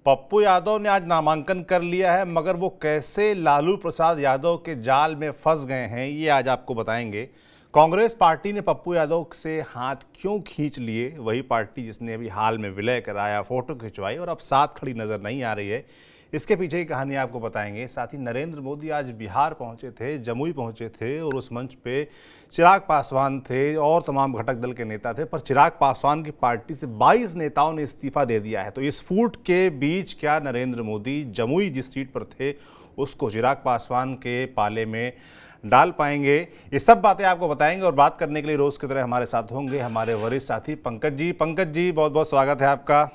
पप्पू यादव ने आज नामांकन कर लिया है, मगर वो कैसे लालू प्रसाद यादव के जाल में फंस गए हैं ये आज आपको बताएंगे। कांग्रेस पार्टी ने पप्पू यादव से हाथ क्यों खींच लिए, वही पार्टी जिसने अभी हाल में विलय कराया, फोटो खिंचवाई और अब साथ खड़ी नजर नहीं आ रही है, इसके पीछे की कहानी आपको बताएंगे। साथ ही नरेंद्र मोदी आज बिहार पहुंचे थे, जमुई पहुंचे थे और उस मंच पे चिराग पासवान थे और तमाम घटक दल के नेता थे, पर चिराग पासवान की पार्टी से 22 नेताओं ने इस्तीफा दे दिया है। तो इस फूट के बीच क्या नरेंद्र मोदी जमुई जिस सीट पर थे उसको चिराग पासवान के पाले में डाल पाएंगे, ये सब बातें आपको बताएंगे। और बात करने के लिए रोज की तरह हमारे साथ होंगे हमारे वरिष्ठ साथी पंकज जी। पंकज जी, बहुत बहुत स्वागत है आपका।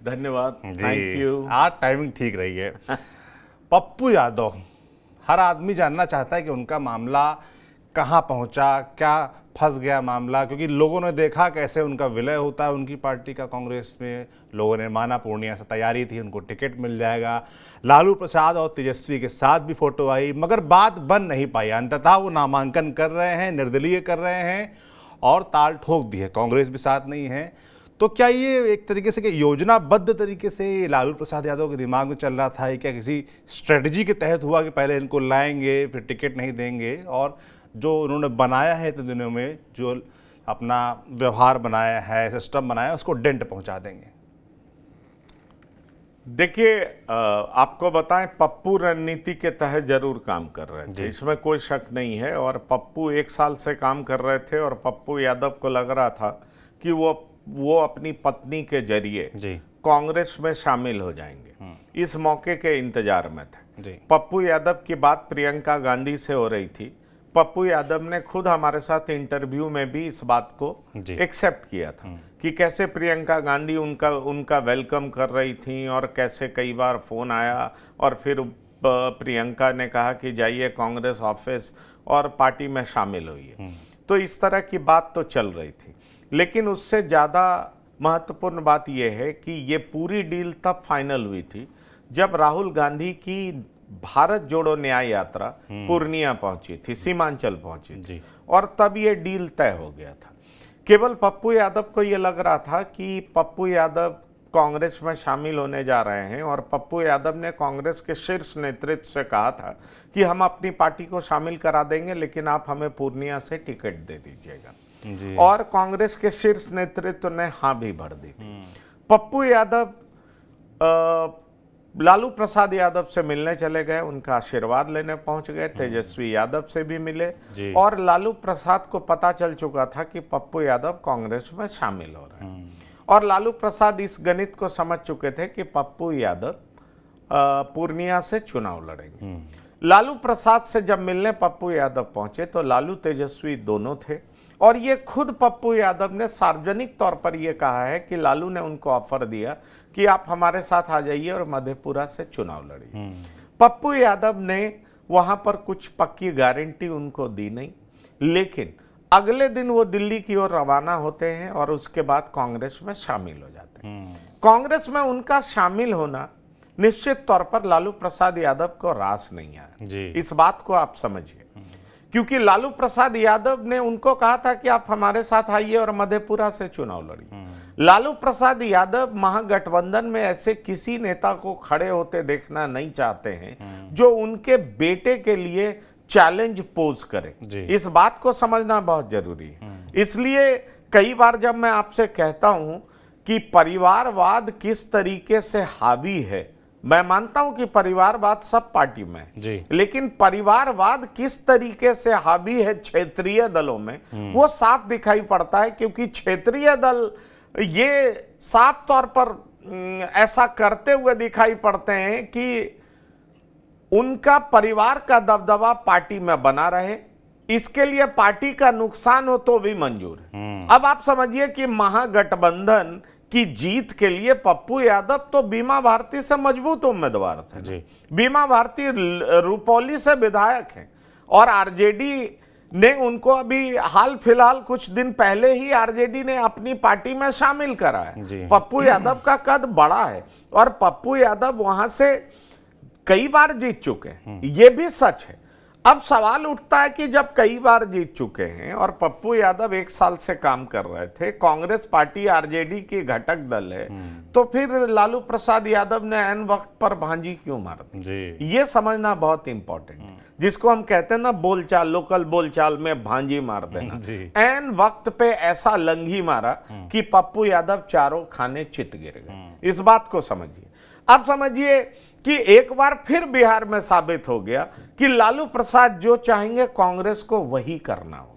धन्यवाद, थैंक यू। आज टाइमिंग ठीक रही है। पप्पू यादव, हर आदमी जानना चाहता है कि उनका मामला कहाँ पहुंचा, क्या फंस गया मामला, क्योंकि लोगों ने देखा कैसे उनका विलय होता है उनकी पार्टी का कांग्रेस में। लोगों ने माना पूर्णिया से तैयारी थी, उनको टिकट मिल जाएगा, लालू प्रसाद और तेजस्वी के साथ भी फोटो आई, मगर बात बन नहीं पाई। अंततः वो नामांकन कर रहे हैं, निर्दलीय कर रहे हैं और ताल ठोक दी है, कांग्रेस भी साथ नहीं है। तो क्या ये एक तरीके से योजनाबद्ध तरीके से लालू प्रसाद यादव के दिमाग में चल रहा था, क्या किसी स्ट्रेटजी के तहत हुआ कि पहले इनको लाएंगे फिर टिकट नहीं देंगे, और जो उन्होंने बनाया है इतने दिनों में, जो अपना व्यवहार बनाया है, सिस्टम बनाया है, उसको डेंट पहुंचा देंगे? देखिए, आपको बताएं, पप्पू रणनीति के तहत जरूर काम कर रहे थे, इसमें कोई शक नहीं है। और पप्पू 1 साल से काम कर रहे थे और पप्पू यादव को लग रहा था कि वो अपनी पत्नी के जरिए कांग्रेस में शामिल हो जाएंगे, इस मौके के इंतजार में थे। पप्पू यादव की बात प्रियंका गांधी से हो रही थी। पप्पू यादव ने खुद हमारे साथ इंटरव्यू में भी इस बात को एक्सेप्ट किया था कि कैसे प्रियंका गांधी उनका वेलकम कर रही थी और कैसे कई बार फोन आया और फिर प्रियंका ने कहा कि जाइए कांग्रेस ऑफिस और पार्टी में शामिल होइए। तो इस तरह की बात तो चल रही थी, लेकिन उससे ज़्यादा महत्वपूर्ण बात यह है कि ये पूरी डील तब फाइनल हुई थी जब राहुल गांधी की भारत जोड़ो न्याय यात्रा पूर्णिया पहुंची थी, सीमांचल पहुंची थी, और तब ये डील तय हो गया था। केवल पप्पू यादव को ये लग रहा था कि पप्पू यादव कांग्रेस में शामिल होने जा रहे हैं, और पप्पू यादव ने कांग्रेस के शीर्ष नेतृत्व से कहा था कि हम अपनी पार्टी को शामिल करा देंगे, लेकिन आप हमें पूर्णिया से टिकट दे दीजिएगा। और कांग्रेस के शीर्ष नेतृत्व ने हाँ भी भर दी थी। पप्पू यादव लालू प्रसाद यादव से मिलने चले गए, उनका आशीर्वाद लेने पहुंच गए, तेजस्वी यादव से भी मिले, और लालू प्रसाद को पता चल चुका था कि पप्पू यादव कांग्रेस में शामिल हो रहे हैं। और लालू प्रसाद इस गणित को समझ चुके थे कि पप्पू यादव पूर्णिया से चुनाव लड़ेंगे। लालू प्रसाद से जब मिलने पप्पू यादव पहुंचे तो लालू तेजस्वी दोनों थे, और ये खुद पप्पू यादव ने सार्वजनिक तौर पर यह कहा है कि लालू ने उनको ऑफर दिया कि आप हमारे साथ आ जाइए और मधेपुरा से चुनाव लड़िए। पप्पू यादव ने वहां पर कुछ पक्की गारंटी उनको दी नहीं, लेकिन अगले दिन वो दिल्ली की ओर रवाना होते हैं और उसके बाद कांग्रेस में शामिल हो जाते हैं। कांग्रेस में उनका शामिल होना निश्चित तौर पर लालू प्रसाद यादव को रास नहीं आया, इस बात को आप समझिए, क्योंकि लालू प्रसाद यादव ने उनको कहा था कि आप हमारे साथ आइए और मधेपुरा से चुनाव लड़िए। लालू प्रसाद यादव महागठबंधन में ऐसे किसी नेता को खड़े होते देखना नहीं चाहते हैं जो उनके बेटे के लिए चैलेंज पोज करे, इस बात को समझना बहुत जरूरी है। इसलिए कई बार जब मैं आपसे कहता हूं कि परिवारवाद किस तरीके से हावी है, मैं मानता हूं कि परिवारवाद सब पार्टी में है, लेकिन परिवारवाद किस तरीके से हावी है क्षेत्रीय दलों में, वो साफ दिखाई पड़ता है, क्योंकि क्षेत्रीय दल ये साफ तौर पर ऐसा करते हुए दिखाई पड़ते हैं कि उनका परिवार का दबदबा पार्टी में बना रहे, इसके लिए पार्टी का नुकसान हो तो भी मंजूर है। अब आप समझिए कि महागठबंधन की जीत के लिए पप्पू यादव तो बीमा भारती से मजबूत उम्मीदवार थे। बीमा भारती रुपौली से विधायक हैं, और आरजेडी ने उनको अभी हाल फिलहाल कुछ दिन पहले ही आरजेडी ने अपनी पार्टी में शामिल करा है। पप्पू यादव का कद बड़ा है और पप्पू यादव वहां से कई बार जीत चुके हैं, ये भी सच है। अब सवाल उठता है कि जब कई बार जीत चुके हैं और पप्पू यादव 1 साल से काम कर रहे थे, कांग्रेस पार्टी आरजेडी की घटक दल है, तो फिर लालू प्रसाद यादव ने ऐन वक्त पर भांजी क्यों मार दी? ये समझना बहुत इंपॉर्टेंट है, जिसको हम कहते हैं ना बोलचाल, लोकल बोलचाल में भांजी मार देना। ऐन वक्त पे ऐसा लंघी मारा कि पप्पू यादव चारों खाने चित गिर गए। इस बात को समझिए। अब समझिए कि एक बार फिर बिहार में साबित हो गया कि लालू प्रसाद जो चाहेंगे कांग्रेस को वही करना हो,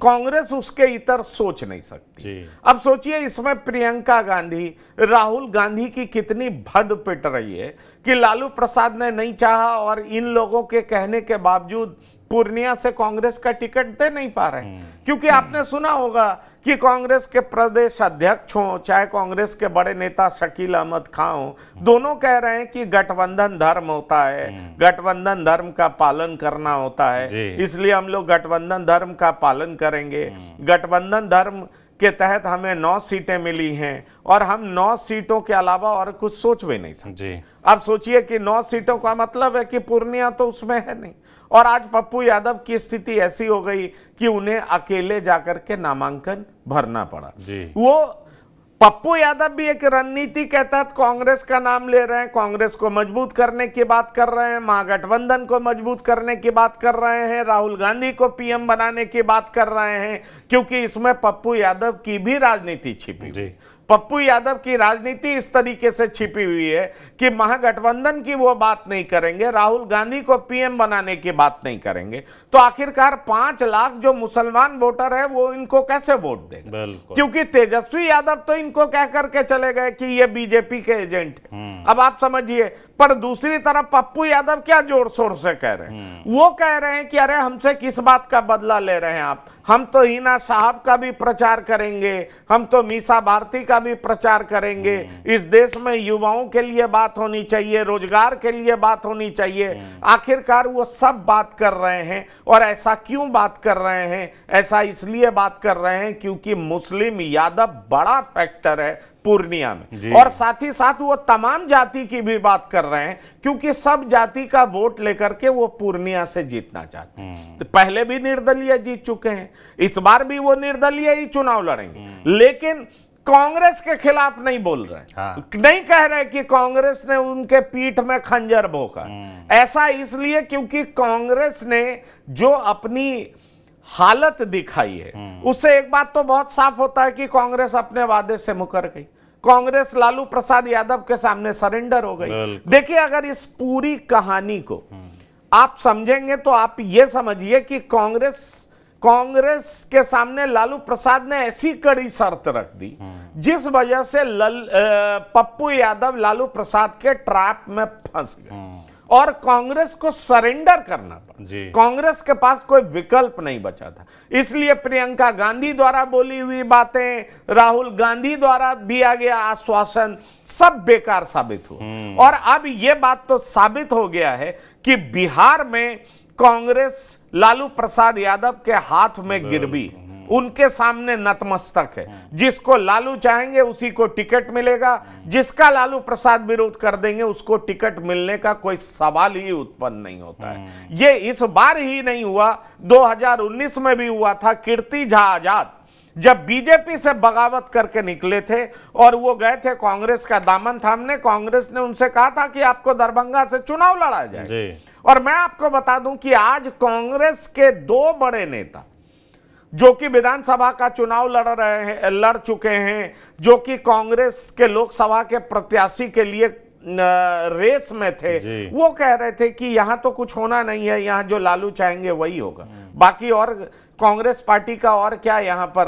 कांग्रेस उसके इतर सोच नहीं सकती। अब सोचिए इसमें प्रियंका गांधी, राहुल गांधी की कितनी भद पिट रही है कि लालू प्रसाद ने नहीं चाहा और इन लोगों के कहने के बावजूद पूर्णिया से कांग्रेस का टिकट दे नहीं पा रहे हैं। क्योंकि आपने सुना होगा कि कांग्रेस के प्रदेश अध्यक्ष हों चाहे कांग्रेस के बड़े नेता शकील अहमद खां हों, दोनों कह रहे हैं कि गठबंधन धर्म होता है, गठबंधन धर्म का पालन करना होता है, इसलिए हम लोग गठबंधन धर्म का पालन करेंगे। गठबंधन धर्म के तहत हमें 9 सीटें मिली हैं और हम 9 सीटों के अलावा और कुछ सोच भी नहीं सकते। अब सोचिए कि 9 सीटों का मतलब है कि पूर्णिया तो उसमें है नहीं, और आज पप्पू यादव की स्थिति ऐसी हो गई कि उन्हें अकेले जाकर के नामांकन भरना पड़ा। वो पप्पू यादव भी एक रणनीति के तहत कांग्रेस का नाम ले रहे हैं, कांग्रेस को मजबूत करने की बात कर रहे हैं, महागठबंधन को मजबूत करने की बात कर रहे हैं, राहुल गांधी को पीएम बनाने की बात कर रहे हैं, क्योंकि इसमें पप्पू यादव की भी राजनीति छिपी हुई। पप्पू यादव की राजनीति इस तरीके से छिपी हुई है कि महागठबंधन की वो बात नहीं करेंगे, राहुल गांधी को पीएम बनाने की बात नहीं करेंगे, तो आखिरकार 5 लाख जो मुसलमान वोटर है वो इनको कैसे वोट देंगे? क्योंकि तेजस्वी यादव तो इनको कह करके चले गए कि ये बीजेपी के एजेंट है। अब आप समझिए, पर दूसरी तरफ पप्पू यादव क्या जोर शोर से कह रहे हैं? वो कह रहे हैं कि अरे हमसे किस बात का बदला ले रहे हैं आप, हम तो हिना साहब का भी प्रचार करेंगे, हम तो मीसा भारती का भी प्रचार करेंगे, इस देश में युवाओं के लिए बात होनी चाहिए, रोजगार के लिए बात होनी चाहिए। आखिरकार वो सब बात कर रहे हैं, और ऐसा क्यों बात कर रहे हैं? ऐसा इसलिए बात कर रहे हैं क्योंकि मुस्लिम यादव बड़ा फैक्टर है पूर्णिया में, और साथ ही साथ वो तमाम जाति की भी बात कर रहे हैं क्योंकि सब जाति का वोट लेकर के वो पूर्णिया से जीतना चाहते हैं। तो पहले भी निर्दलीय जीत चुके हैं, इस बार भी वो निर्दलीय ही चुनाव लड़ेंगे, लेकिन कांग्रेस के खिलाफ नहीं बोल रहे। नहीं कह रहे कि कांग्रेस ने उनके पीठ में खंजर भोंका। ऐसा इसलिए क्योंकि कांग्रेस ने जो अपनी हालत दिखाई है उससे एक बात तो बहुत साफ होता है कि कांग्रेस अपने वादे से मुकर गई। कांग्रेस लालू प्रसाद यादव के सामने सरेंडर हो गई। देखिए, अगर इस पूरी कहानी को आप समझेंगे तो आप ये समझिए कि कांग्रेस के सामने लालू प्रसाद ने ऐसी कड़ी शर्त रख दी जिस वजह से पप्पू यादव लालू प्रसाद के ट्रैप में फंस गए और कांग्रेस को सरेंडर करना पड़ा। कांग्रेस के पास कोई विकल्प नहीं बचा था। इसलिए प्रियंका गांधी द्वारा बोली हुई बातें, राहुल गांधी द्वारा दिया गया आश्वासन सब बेकार साबित हुआ। और अब यह बात तो साबित हो गया है कि बिहार में कांग्रेस लालू प्रसाद यादव के हाथ में गिरवी, उनके सामने नतमस्तक है। जिसको लालू चाहेंगे उसी को टिकट मिलेगा, जिसका लालू प्रसाद विरोध कर देंगे उसको टिकट मिलने का कोई सवाल ही उत्पन्न नहीं होता है। ये इस बार ही नहीं हुआ, 2019 में भी हुआ था। कीर्ति झा आजाद जब बीजेपी से बगावत करके निकले थे और वो गए थे कांग्रेस का दामन थामने, कांग्रेस ने उनसे कहा था कि आपको दरभंगा से चुनाव लड़ा जाए। और मैं आपको बता दूं कि आज कांग्रेस के 2 बड़े नेता जो कि विधानसभा का चुनाव लड़ चुके हैं, जो कि कांग्रेस के लोकसभा के प्रत्याशी के लिए रेस में थे, वो कह रहे थे कि यहां तो कुछ होना नहीं है, यहां जो लालू चाहेंगे वही होगा, बाकी और कांग्रेस पार्टी का और क्या यहां पर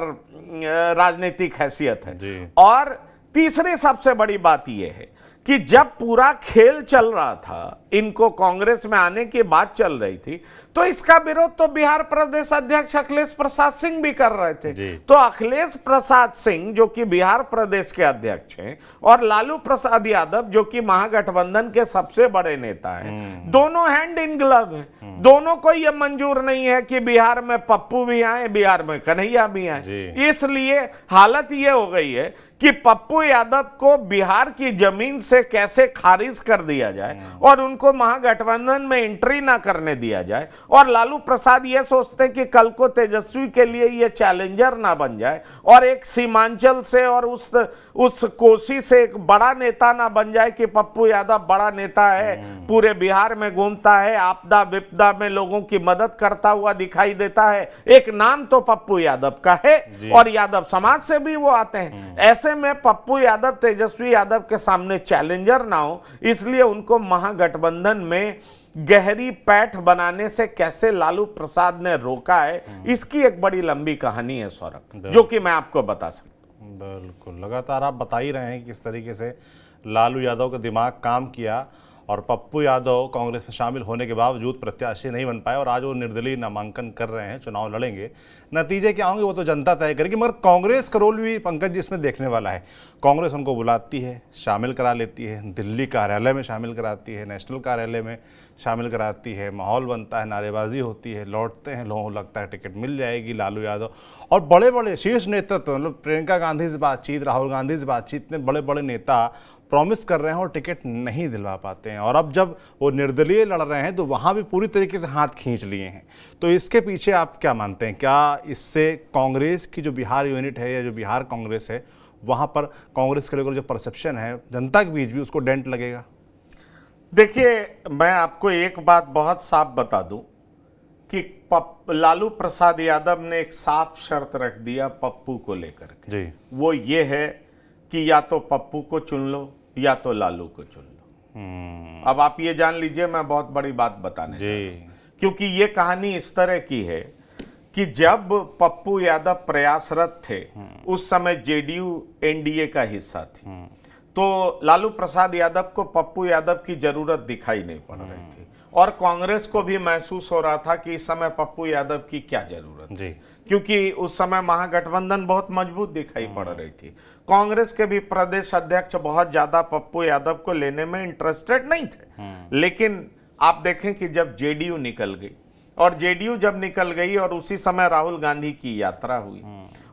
राजनीतिक हैसियत है। और तीसरी सबसे बड़ी बात यह है कि जब पूरा खेल चल रहा था, इनको कांग्रेस में आने की बात चल रही थी, तो इसका विरोध तो बिहार प्रदेश अध्यक्ष अखिलेश प्रसाद सिंह भी कर रहे थे। तो अखिलेश प्रसाद सिंह जो कि बिहार प्रदेश के अध्यक्ष हैं और लालू प्रसाद यादव जो कि महागठबंधन के सबसे बड़े नेता हैं, दोनों हैंड इन ग्लव हैं। दोनों को यह मंजूर नहीं है कि बिहार में पप्पू भी आए, बिहार में कन्हैया भी आए। इसलिए हालत यह हो गई है कि पप्पू यादव को बिहार की जमीन से कैसे खारिज कर दिया जाए और उनको महागठबंधन में एंट्री ना करने दिया जाए, और लालू प्रसाद ये सोचते कि कल को तेजस्वी के लिए ये चैलेंजर ना बन जाए और एक सीमांचल से और उस कोसी से एक बड़ा नेता ना बन जाए कि पप्पू यादव बड़ा नेता है, पूरे बिहार में घूमता है, आपदा विपदा में लोगों की मदद करता हुआ दिखाई देता है, एक नाम तो पप्पू यादव का है और यादव समाज से भी वो आते हैं। ऐसे में पप्पू यादव तेजस्वी यादव के सामने चैलेंजर ना हो, इसलिए उनको महागठबंधन में गहरी पैठ बनाने से कैसे लालू प्रसाद ने रोका है, इसकी एक बड़ी लंबी कहानी है सौरभ, जो कि मैं आपको बता सकता हूं। बिल्कुल, लगातार आप बता ही रहे हैं कि किस तरीके से लालू यादव का दिमाग काम किया और पप्पू यादव कांग्रेस में शामिल होने के बावजूद प्रत्याशी नहीं बन पाए और आज वो निर्दलीय नामांकन कर रहे हैं, चुनाव लड़ेंगे। नतीजे क्या होंगे वो तो जनता तय करेगी, मगर कांग्रेस का रोल भी पंकज जी इसमें देखने वाला है। कांग्रेस उनको बुलाती है, शामिल करा लेती है, दिल्ली कार्यालय में शामिल कराती है, नेशनल कार्यालय में शामिल कराती है, माहौल बनता है, नारेबाजी होती है, लौटते हैं, लोगों को लगता है टिकट मिल जाएगी लालू यादव, और बड़े बड़े शीर्ष नेतृत्व, मतलब प्रियंका गांधी से बातचीत, राहुल गांधी से बातचीत, इतने बड़े बड़े नेता प्रॉमिस कर रहे हैं और टिकट नहीं दिलवा पाते हैं, और अब जब वो निर्दलीय लड़ रहे हैं तो वहाँ भी पूरी तरीके से हाथ खींच लिए हैं। तो इसके पीछे आप क्या मानते हैं, क्या इससे कांग्रेस की जो बिहार यूनिट है या जो बिहार कांग्रेस है वहाँ पर कांग्रेस के लेकर जो परसेप्शन है जनता के बीच भी उसको डेंट लगेगा? देखिए, मैं आपको एक बात बहुत साफ बता दूं कि लालू प्रसाद यादव ने एक साफ शर्त रख दिया पप्पू को लेकर के जी। वो ये है कि या तो पप्पू को चुन लो या तो लालू को चुन लो। अब आप ये जान लीजिए, मैं बहुत बड़ी बात बताने जा रहा हूं, क्योंकि ये कहानी इस तरह की है कि जब पप्पू यादव प्रयासरत थे उस समय जेडीयू एनडीए का हिस्सा थी, तो लालू प्रसाद यादव को पप्पू यादव की जरूरत दिखाई नहीं पड़ रही थी और कांग्रेस को भी महसूस हो रहा था कि इस समय पप्पू यादव की क्या जरूरत है, क्योंकि उस समय महागठबंधन बहुत मजबूत दिखाई पड़ रही थी। कांग्रेस के भी प्रदेश अध्यक्ष बहुत ज्यादा पप्पू यादव को लेने में इंटरेस्टेड नहीं थे। लेकिन आप देखें कि जब जेडीयू निकल गई, और जेडीयू जब निकल गई और उसी समय राहुल गांधी की यात्रा हुई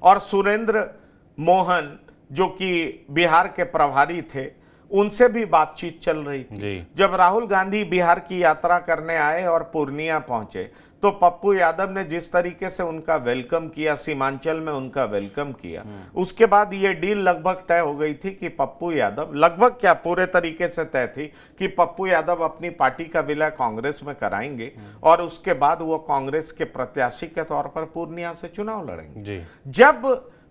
और सुरेंद्र मोहन जो कि बिहार के प्रभारी थे उनसे भी बातचीत चल रही थी। जब राहुल गांधी बिहार की यात्रा करने आए और पूर्णिया पहुंचे तो पप्पू यादव ने जिस तरीके से उनका वेलकम किया, सीमांचल में उनका वेलकम किया, उसके बाद ये डील लगभग तय हो गई थी कि पप्पू यादव, लगभग क्या पूरे तरीके से तय थी कि पप्पू यादव अपनी पार्टी का विलय कांग्रेस में कराएंगे और उसके बाद वो कांग्रेस के प्रत्याशी के तौर पर पूर्णिया से चुनाव लड़ेंगे। जब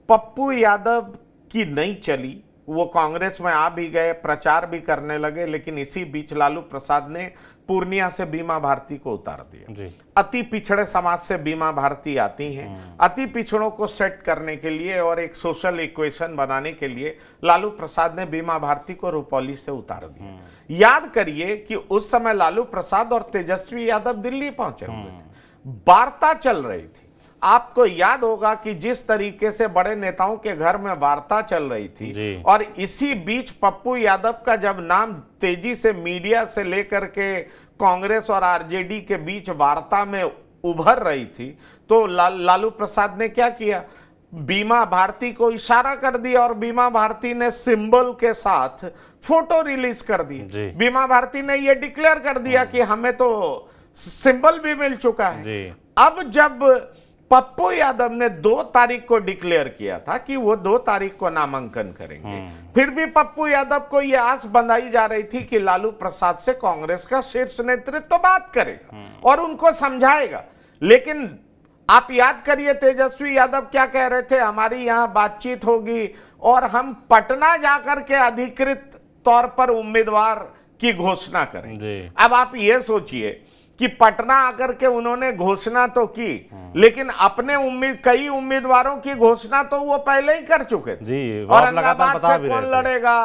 पप्पू यादव की नहीं चली, वो कांग्रेस में आ भी गए, प्रचार भी करने लगे, लेकिन इसी बीच लालू प्रसाद ने पूर्णिया से बीमा भारती को उतार दिया। अति पिछड़े समाज से बीमा भारती आती हैं, अति पिछड़ों को सेट करने के लिए और एक सोशल इक्वेशन बनाने के लिए लालू प्रसाद ने बीमा भारती को रुपौली से उतार दिया। याद करिए कि उस समय लालू प्रसाद और तेजस्वी यादव दिल्ली पहुंचे हुए थे, वार्ता चल रही थी। आपको याद होगा कि जिस तरीके से बड़े नेताओं के घर में वार्ता चल रही थी और इसी बीच पप्पू यादव का जब नाम तेजी से मीडिया से लेकर के कांग्रेस और आरजेडी के बीच वार्ता में उभर रही थी, तो लालू प्रसाद ने क्या किया, बीमा भारती को इशारा कर दिया और बीमा भारती ने सिंबल के साथ फोटो रिलीज कर दी। बीमा भारती ने यह डिक्लेयर कर दिया कि हमें तो सिंबल भी मिल चुका है। अब जब पप्पू यादव ने 2 तारीख को डिक्लेयर किया था कि वो 2 तारीख को नामांकन करेंगे, फिर भी पप्पू यादव को यह आस बंधाई जा रही थी कि लालू प्रसाद से कांग्रेस का शीर्ष नेतृत्व तो बात करेगा और उनको समझाएगा। लेकिन आप याद करिए तेजस्वी यादव क्या कह रहे थे, हमारी यहां बातचीत होगी और हम पटना जाकर के अधिकृत तौर पर उम्मीदवार की घोषणा करेंगे। अब आप ये सोचिए कि पटना आकर के उन्होंने घोषणा तो की, लेकिन अपने कई उम्मीदवारों की घोषणा तो वो पहले ही कर चुके थे। औरंगाबाद से कौन लड़ेगा,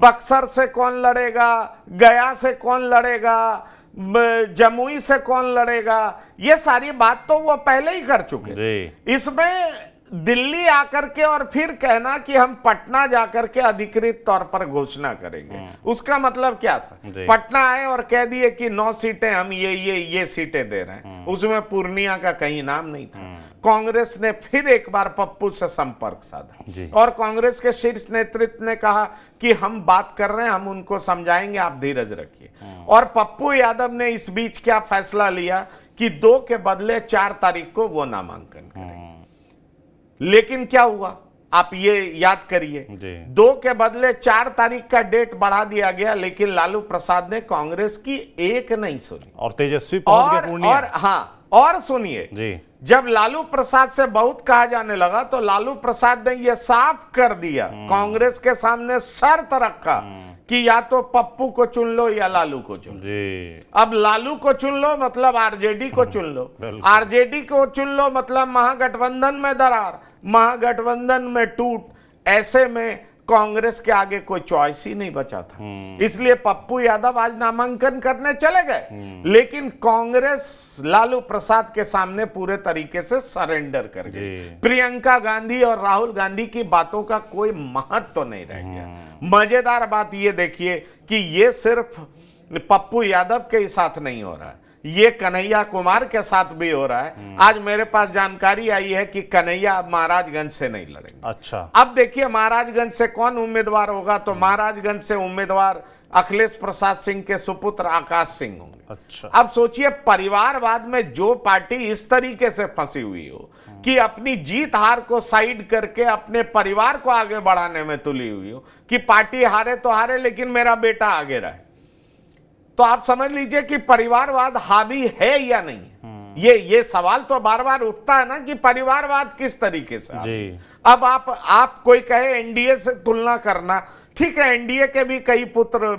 बक्सर से कौन लड़ेगा, गया से कौन लड़ेगा, जमुई से कौन लड़ेगा, ये सारी बात तो वो पहले ही कर चुके। इसमें दिल्ली आकर के और फिर कहना कि हम पटना जाकर के अधिकृत तौर पर घोषणा करेंगे, उसका मतलब क्या था? पटना आए और कह दिए कि 9 सीटें हम ये सीटें दे रहे हैं, उसमें पूर्णिया का कहीं नाम नहीं था। कांग्रेस ने फिर एक बार पप्पू से संपर्क साधा और कांग्रेस के शीर्ष नेतृत्व ने कहा कि हम बात कर रहे हैं, हम उनको समझाएंगे, आप धीरज रखिए। और पप्पू यादव ने इस बीच क्या फैसला लिया कि 2 के बदले 4 तारीख को वो नामांकन करेंगे। लेकिन क्या हुआ आप ये याद करिए, 2 के बदले 4 तारीख का डेट बढ़ा दिया गया, लेकिन लालू प्रसाद ने कांग्रेस की एक नहीं सुनी और तेजस्वी पहुंच गए पूर्णिया। और हाँ, और सुनिए जी, जब लालू प्रसाद से बहुत कहा जाने लगा तो लालू प्रसाद ने यह साफ कर दिया, कांग्रेस के सामने शर्त रखा कि या तो पप्पू को चुन लो या लालू को चुन लो। अब लालू को चुन लो मतलब आरजेडी को चुन लो, आरजेडी को चुन लो मतलब महागठबंधन में दरार, महागठबंधन में टूट। ऐसे में कांग्रेस के आगे कोई चॉइस ही नहीं बचा था। इसलिए पप्पू यादव आज नामांकन करने चले गए, लेकिन कांग्रेस लालू प्रसाद के सामने पूरे तरीके से सरेंडर कर गई। प्रियंका गांधी और राहुल गांधी की बातों का कोई महत्व तो नहीं रह गया। मजेदार बात ये देखिए कि ये सिर्फ पप्पू यादव के साथ नहीं हो रहा है, ये कन्हैया कुमार के साथ भी हो रहा है। आज मेरे पास जानकारी आई है कि कन्हैया महाराजगंज से नहीं लड़ेंगे। अच्छा, अब देखिए महाराजगंज से कौन उम्मीदवार होगा, तो महाराजगंज से उम्मीदवार अखिलेश प्रसाद सिंह के सुपुत्र आकाश सिंह होंगे। अच्छा, अब सोचिए परिवारवाद में जो पार्टी इस तरीके से फंसी हुई हो कि अपनी जीत हार को साइड करके अपने परिवार को आगे बढ़ाने में तुली हुई हो कि पार्टी हारे तो हारे लेकिन मेरा बेटा आगे रहे, तो आप समझ लीजिए कि परिवारवाद हावी है या नहीं है। ये सवाल तो बार बार उठता है ना कि परिवारवाद किस तरीके से जी। अब आप कोई कहे एनडीए से तुलना करना, ठीक है, एनडीए के भी कई पुत्र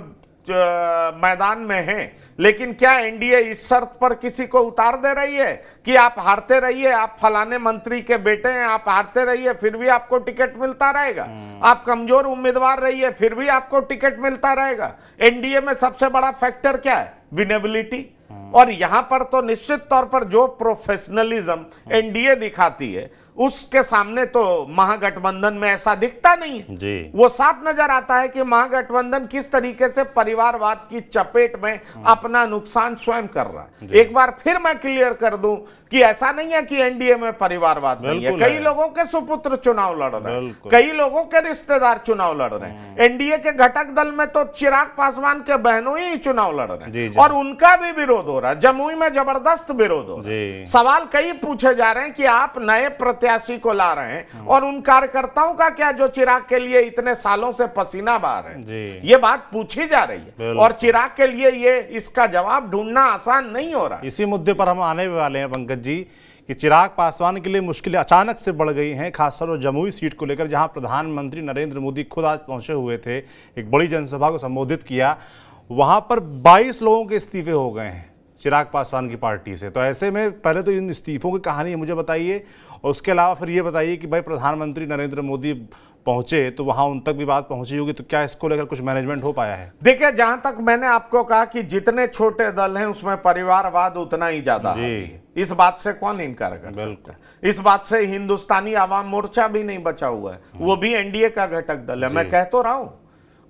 मैदान में हैं, लेकिन क्या एनडीए इस शर्त पर किसी को उतार दे रही है कि आप हारते रहिए, आप फलाने मंत्री के बेटे हैं, आप हारते रहिए फिर भी आपको टिकट मिलता रहेगा, आप कमजोर उम्मीदवार रहिए फिर भी आपको टिकट मिलता रहेगा। एनडीए में सबसे बड़ा फैक्टर क्या है? विनेबिलिटी। और यहां पर तो निश्चित तौर पर जो प्रोफेशनलिज्म एनडीए दिखाती है उसके सामने तो महागठबंधन में ऐसा दिखता नहीं है जी। वो साफ नजर आता है कि महागठबंधन किस तरीके से परिवारवाद की चपेट में अपना नुकसान स्वयं कर रहा है। एक बार फिर मैं क्लियर कर दूं कि ऐसा नहीं है कि एनडीए में परिवारवाद नहीं है। कई लोगों के सुपुत्र चुनाव लड़ रहे हैं, कई लोगों के रिश्तेदार चुनाव लड़ रहे हैं। एनडीए के घटक दल में तो चिराग पासवान के बहनों ही चुनाव लड़ रहे हैं और उनका भी विरोध हो रहा है। जमुई में जबरदस्त विरोध हो रहा है। सवाल कई पूछे जा रहे हैं कि आप नए प्रत्याशी को ला रहे हैं और उन कार्यकर्ताओं का क्या जो चिराग के लिए इतने सालों से पसीना बहा रहे हैं। ये बात पूछी जा रही है और चिराग के लिए ये इसका जवाब ढूंढना आसान नहीं हो रहा। इसी मुद्दे पर हम आने वाले हैं पंकज जी कि चिराग पासवान के लिए मुश्किलें अचानक से बढ़ गई हैं, खासतौर जमुई सीट को लेकर, जहां प्रधानमंत्री नरेंद्र मोदी खुद आज पहुंचे हुए थे, एक बड़ी जनसभा को संबोधित किया। वहां पर 22 लोगों के इस्तीफे हो गए हैं चिराग पासवान की पार्टी से। तो ऐसे में पहले तो इन इस्तीफों की कहानी मुझे बताइए और उसके अलावा फिर ये बताइए कि भाई प्रधानमंत्री नरेंद्र मोदी पहुंचे तो वहां उन तक भी बात पहुंची होगी, तो क्या इसको लेकर कुछ मैनेजमेंट हो पाया है? देखिए, जहां तक मैंने आपको कहा कि जितने छोटे दल हैं उसमें परिवारवाद उतना ही ज्यादा है। इस बात से कौन इनकार कर सकता है? इस बात से हिंदुस्तानी आवाम मोर्चा भी नहीं बचा हुआ है, वो भी एनडीए का घटक दल है। मैं कह तो रहा हूं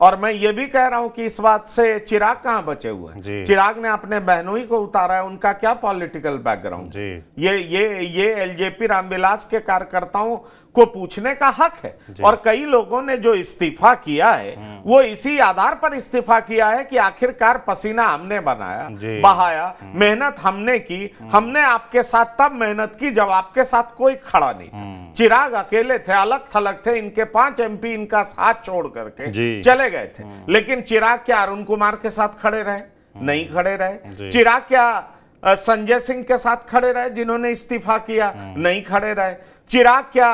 और मैं ये भी कह रहा हूं कि इस बात से चिराग कहां बचे हुए हैं? चिराग ने अपने बहनों ही को उतारा है, उनका क्या पॉलिटिकल बैकग्राउंड? ये एलजेपी रामविलास के कार्यकर्ताओं को पूछने का हक है। और कई लोगों ने जो इस्तीफा किया है वो इसी आधार पर इस्तीफा किया है कि आखिरकार पसीना हमने बनाया, बहाया, मेहनत हमने की, हमने आपके साथ तब मेहनत की जब आपके साथ कोई खड़ा नहीं था। चिराग अकेले थे, अलग थलग थे, इनके 5 एमपी इनका साथ छोड़ करके चले गए थे। लेकिन चिराग क्या अरुण कुमार के साथ खड़े रहे? नहीं खड़े रहे। चिराग क्या संजय सिंह के साथ खड़े रहे जिन्होंने इस्तीफा किया? नहीं खड़े रहे। चिराग क्या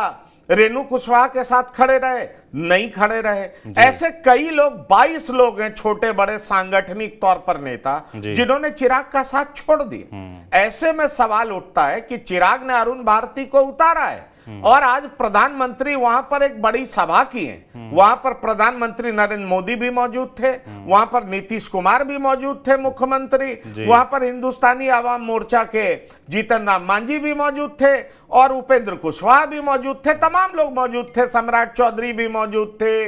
रेणु कुशवाहा के साथ खड़े रहे? नहीं खड़े रहे। ऐसे कई लोग, 22 लोग हैं छोटे बड़े सांगठनिक तौर पर नेता जिन्होंने चिराग का साथ छोड़ दिया। ऐसे में सवाल उठता है कि चिराग ने अरुण भारती को उतारा है और आज प्रधानमंत्री वहां पर एक बड़ी सभा की है। वहां पर प्रधानमंत्री नरेंद्र मोदी भी मौजूद थे, वहां पर नीतीश कुमार भी मौजूद थे मुख्यमंत्री, वहां पर हिंदुस्तानी आवाम मोर्चा के जीतन राम मांझी भी मौजूद थे और उपेंद्र कुशवाहा भी मौजूद थे, तमाम लोग मौजूद थे, सम्राट चौधरी भी मौजूद थे,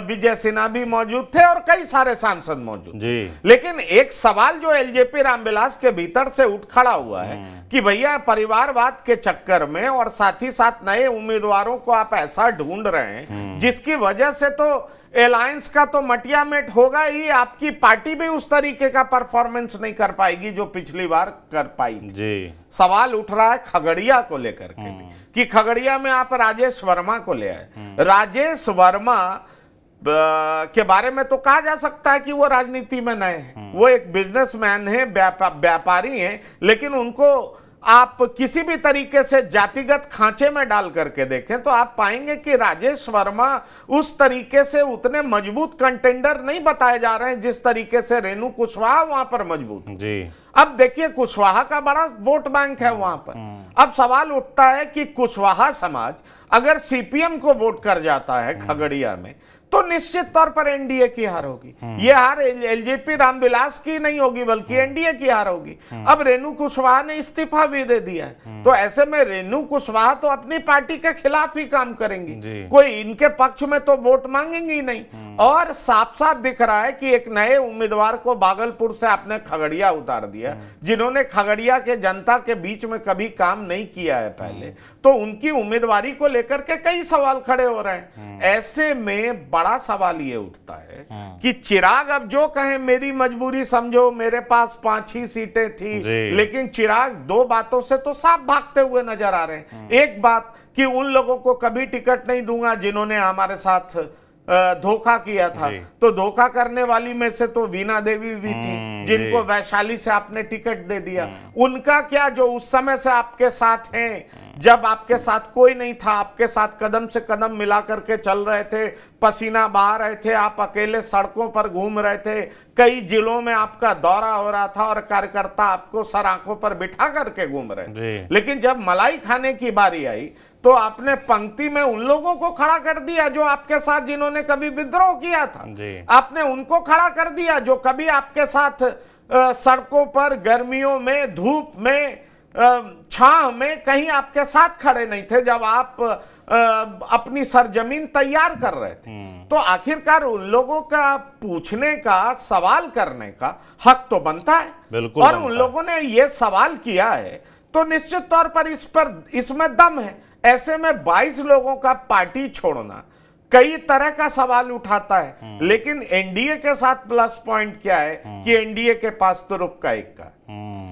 विजय सिन्हा भी मौजूद थे और कई सारे सांसद मौजूद जी। लेकिन एक सवाल जो एलजेपी रामविलास के भीतर से उठ खड़ा हुआ है कि भैया परिवारवाद के चक्कर में और साथ ही साथ नए उम्मीदवारों को आप ऐसा ढूंढ रहे हैं जिसकी वजह से तो अलायंस का तो मटिया मेट होगा ही, आपकी पार्टी भी उस तरीके का परफॉर्मेंस नहीं कर पाएगी जो पिछली बार कर पाई जी। सवाल उठ रहा है खगड़िया को लेकर के कि खगड़िया में आप राजेश वर्मा को ले आए। राजेश वर्मा के बारे में तो कहा जा सकता है कि वो राजनीति में नए हैं, वो एक बिजनेसमैन है, व्यापारी हैं, लेकिन उनको आप किसी भी तरीके से जातिगत खांचे में डाल करके देखें तो आप पाएंगे कि राजेश वर्मा उस तरीके से उतने मजबूत कंटेंडर नहीं बताए जा रहे हैं जिस तरीके से रेणु कुशवाहा वहां पर मजबूत जी। अब देखिए कुशवाहा का बड़ा वोट बैंक है वहां पर। अब सवाल उठता है कि कुशवाहा समाज अगर सीपीएम को वोट कर जाता है खगड़िया में तो निश्चित तौर पर एनडीए की हार होगी। ये हार एलजेपी रामविलास की नहीं होगी बल्कि एनडीए की हार होगी। अब रेणु कुशवाहा ने इस्तीफा भी दे दिया है, तो ऐसे में रेणु कुशवाहा तो अपनी पार्टी के खिलाफ ही काम करेंगी, कोई इनके पक्ष में तो वोट मांगेंगे ही नहीं। और साफ साफ दिख रहा है कि एक नए उम्मीदवार को भागलपुर से आपने खगड़िया उतार दिया, जिन्होंने खगड़िया के जनता के बीच में कभी काम नहीं किया है पहले, तो उनकी उम्मीदवारी को लेकर के कई सवाल खड़े हो रहे हैं। ऐसे में बड़ा सवाल ये उठता है कि चिराग अब जो कहें मेरी मजबूरी समझो, मेरे पास 5 ही सीटें थी, लेकिन चिराग दो बातों से तो साफ भागते हुए नजर आ रहे हैं। एक बात कि उन लोगों को कभी टिकट नहीं दूंगा जिन्होंने हमारे साथ धोखा किया था, तो धोखा करने वाली में से तो वीणा देवी भी थी जिनको वैशाली से आपने टिकट दे दिया। उनका क्या जो उस समय से आपके साथ हैं, जब आपके साथ कोई नहीं था, आपके साथ कदम से कदम मिला करके चल रहे थे, पसीना बहा रहे थे, आप अकेले सड़कों पर घूम रहे थे, कई जिलों में आपका दौरा हो रहा था और कार्यकर्ता आपको सर आंखों पर बिठा करके घूम रहे थे। लेकिन जब मलाई खाने की बारी आई तो आपने पंक्ति में उन लोगों को खड़ा कर दिया जो आपके साथ, जिन्होंने कभी विद्रोह किया था, आपने उनको खड़ा कर दिया जो कभी आपके साथ सड़कों पर गर्मियों में, धूप में, छांव में कहीं आपके साथ खड़े नहीं थे जब आप अपनी सरजमीन तैयार कर रहे थे। तो आखिरकार उन लोगों का पूछने का, सवाल करने का हक तो बनता है, बिल्कुल। और उन लोगों ने ये सवाल किया है तो निश्चित तौर पर इसमें दम है। ऐसे में 22 लोगों का पार्टी छोड़ना कई तरह का सवाल उठाता है, लेकिन एनडीए के साथ प्लस पॉइंट क्या है कि एनडीए के पास तुरुप का इक्का,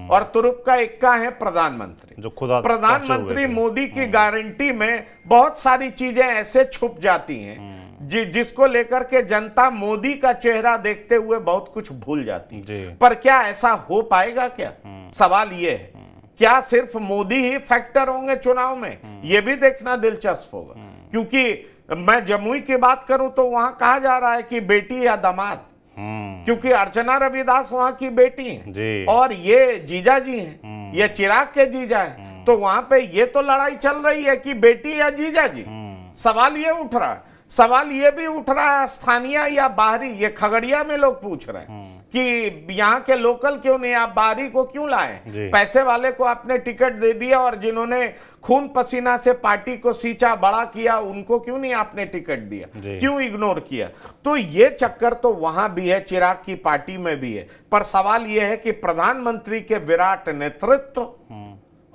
और तुरुप का इक्का है प्रधानमंत्री, जो खुद प्रधानमंत्री मोदी की गारंटी में बहुत सारी चीजें ऐसे छुप जाती हैं जिसको लेकर के जनता मोदी का चेहरा देखते हुए बहुत कुछ भूल जाती है। पर क्या ऐसा हो पाएगा क्या? सवाल ये है, क्या सिर्फ मोदी ही फैक्टर होंगे चुनाव में? यह भी देखना दिलचस्प होगा, क्योंकि मैं जमुई की बात करूं तो वहां कहा जा रहा है कि बेटी या दामाद, क्योंकि अर्चना रविदास वहां की बेटी हैं और ये जीजा जी हैं, ये चिराग के जीजा हैं, तो वहां पे ये तो लड़ाई चल रही है कि बेटी या जीजा जी। सवाल ये उठ रहा है, सवाल ये भी उठ रहा है स्थानीय या बाहरी, ये खगड़िया में लोग पूछ रहे हैं कि यहाँ के लोकल क्यों नहीं, आप बाहरी को क्यों लाए? पैसे वाले को आपने टिकट दे दिया और जिन्होंने खून पसीना से पार्टी को सींचा, बड़ा किया, उनको क्यों नहीं आपने टिकट दिया, क्यों इग्नोर किया? तो ये चक्कर तो वहां भी है, चिराग की पार्टी में भी है। पर सवाल यह है कि प्रधानमंत्री के विराट नेतृत्व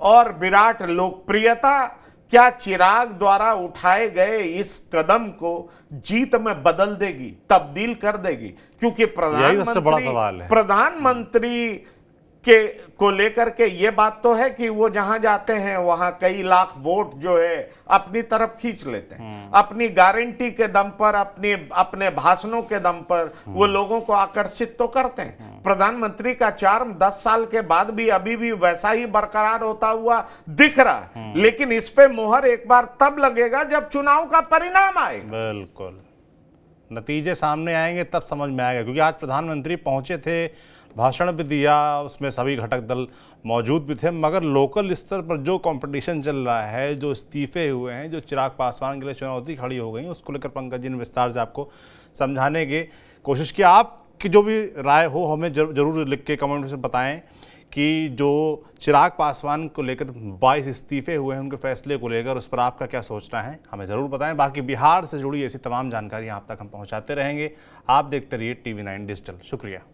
और विराट लोकप्रियता क्या चिराग द्वारा उठाए गए इस कदम को जीत में बदल देगी, तब्दील कर देगी? क्योंकि प्रधानमंत्री के को लेकर के ये बात तो है कि वो जहां जाते हैं वहां कई लाख वोट जो है अपनी तरफ खींच लेते हैं, अपनी गारंटी के दम पर, अपने भाषणों के दम पर वो लोगों को आकर्षित तो करते हैं। प्रधानमंत्री का चार्म 10 साल के बाद भी अभी भी वैसा ही बरकरार होता हुआ दिख रहा है, लेकिन इस पे मोहर एक बार तब लगेगा जब चुनाव का परिणाम आएगा। बिल्कुल, नतीजे सामने आएंगे तब समझ में आएगा, क्योंकि आज प्रधानमंत्री पहुंचे थे, भाषण भी दिया, उसमें सभी घटक दल मौजूद भी थे, मगर लोकल स्तर पर जो कंपटीशन चल रहा है, जो इस्तीफे हुए हैं, जो चिराग पासवान के लिए चुनौती खड़ी हो गई, उसको लेकर पंकज जी ने विस्तार से आपको समझाने की कोशिश की। आपकी जो भी राय हो हमें जरूर लिख के कमेंट में बताएं कि जो चिराग पासवान को लेकर 22 इस्तीफे हुए हैं, उनके फैसले को लेकर उस पर आपका क्या सोचना है, हमें ज़रूर बताएं। बाकी बिहार से जुड़ी ऐसी तमाम जानकारी आप तक हम पहुंचाते रहेंगे। आप देखते रहिए TV9 डिजिटल। शुक्रिया।